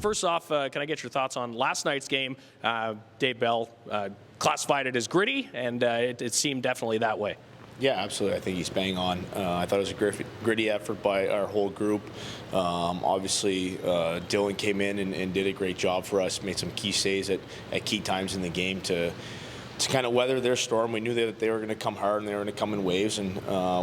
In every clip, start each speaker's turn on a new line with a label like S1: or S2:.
S1: First off, can I get your thoughts on last night's game? Dave Bell classified it as gritty, and it seemed definitely that way.
S2: Yeah, absolutely. I think he's bang on. I thought it was a gritty effort by our whole group. Obviously, Dylan came in and did a great job for us, made some key saves at key times in the game to kind of weather their storm. We knew that they were going to come hard and they were going to come in waves, and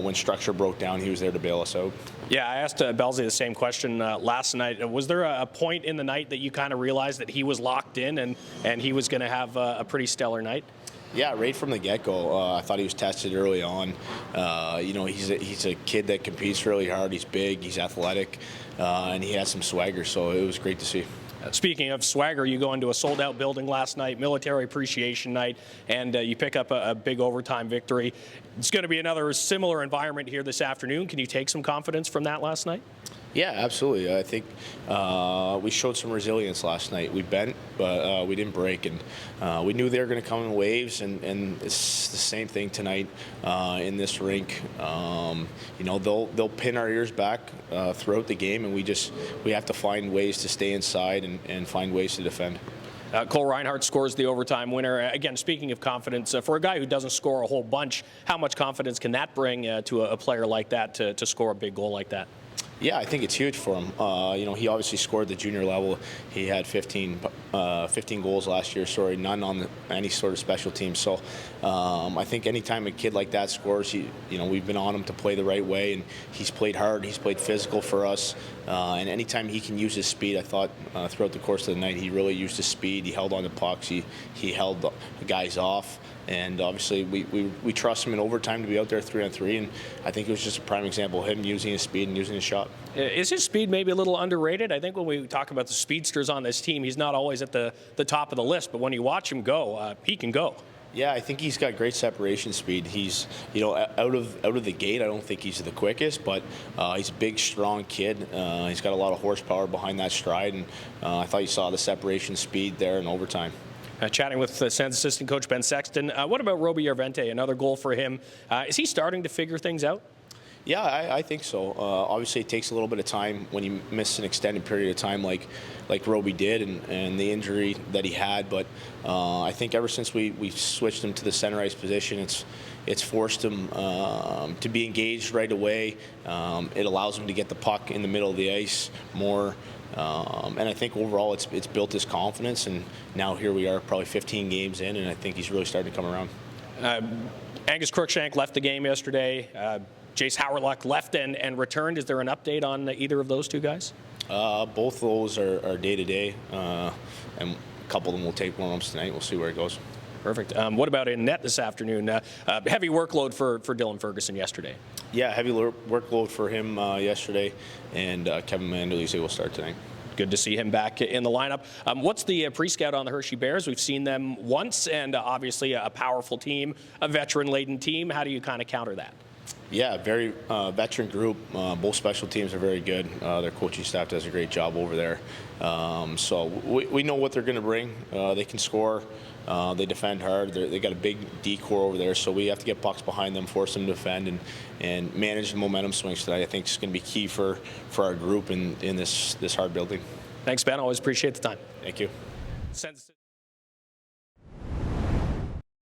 S2: when structure broke down, he was there to bail us out.
S1: Yeah, I asked Bellsy the same question last night. Was there a point in the night that you kind of realized that he was locked in and he was going to have a pretty stellar night?
S2: Yeah, right from the get-go, I thought he was tested early on. He's a kid that competes really hard. He's big, he's athletic, and he has some swagger, so it was great to see.
S1: Speaking of swagger, you go into a sold-out building last night, Military Appreciation Night, and you pick up a big overtime victory. It's going to be another similar environment here this afternoon. Can you take some confidence from that last night?
S2: Yeah, absolutely. I think we showed some resilience last night. We bent, but we didn't break, and we knew they were going to come in waves, and it's the same thing tonight in this rink. They'll pin our ears back throughout the game, and we have to find ways to stay inside and find ways to defend.
S1: Cole Reinhardt scores the overtime winner. Again, speaking of confidence, for a guy who doesn't score a whole bunch, how much confidence can that bring to a player like that to score a big goal like that?
S2: Yeah, I think it's huge for him. He obviously scored the junior level. He had 15 goals last year, none on any sort of special team. So I think anytime a kid like that scores, we've been on him to play the right way, and he's played hard, he's played physical for us. And anytime he can use his speed, I thought throughout the course of the night, he really used his speed. He held on to pucks, he held the guys off. And obviously, we trust him in overtime to be out there 3-on-3, and I think it was just a prime example of him using his speed and using his shot.
S1: Is his speed maybe a little underrated? I think when we talk about the speedsters on this team, he's not always at the top of the list, but when you watch him go, he can go.
S2: Yeah, I think he's got great separation speed. He's, out of the gate, I don't think he's the quickest, but he's a big, strong kid. He's got a lot of horsepower behind that stride, and I thought you saw the separation speed there in overtime.
S1: Chatting with Sens Assistant Coach Ben Sexton. What about Roby Yarvente? Another goal for him. Is he starting to figure things out?
S2: Yeah, I think so. Obviously, it takes a little bit of time when you miss an extended period of time like Roby did and the injury that he had. But I think ever since we switched him to the center ice position, it's forced him to be engaged right away. It allows him to get the puck in the middle of the ice more. And I think overall it's built his confidence, and now here we are probably 15 games in, and I think he's really starting to come around.
S1: Angus Crookshank left the game yesterday. Jace Howerluck left and returned. Is there an update on either of those two guys?
S2: Both of those are day-to-day, and a couple of them will take warm-ups tonight. We'll see where it goes.
S1: Perfect. What about in net this afternoon? Heavy workload for Dylan Ferguson yesterday.
S2: Yeah, heavy workload for him yesterday, and Kevin Mandolese will start tonight.
S1: Good to see him back in the lineup. What's the pre-scout on the Hershey Bears? We've seen them once, and obviously a powerful team, a veteran-laden team. How do you kind of counter that?
S2: Yeah, very veteran group. Both special teams are very good. Their coaching staff does a great job over there. So we know what they're going to bring. They can score. They defend hard. They got a big D core over there, so we have to get pucks behind them, force them to defend, and manage the momentum swings tonight. I think it's going to be key for our group in this hard building.
S1: Thanks, Ben. Always appreciate the time.
S2: Thank you.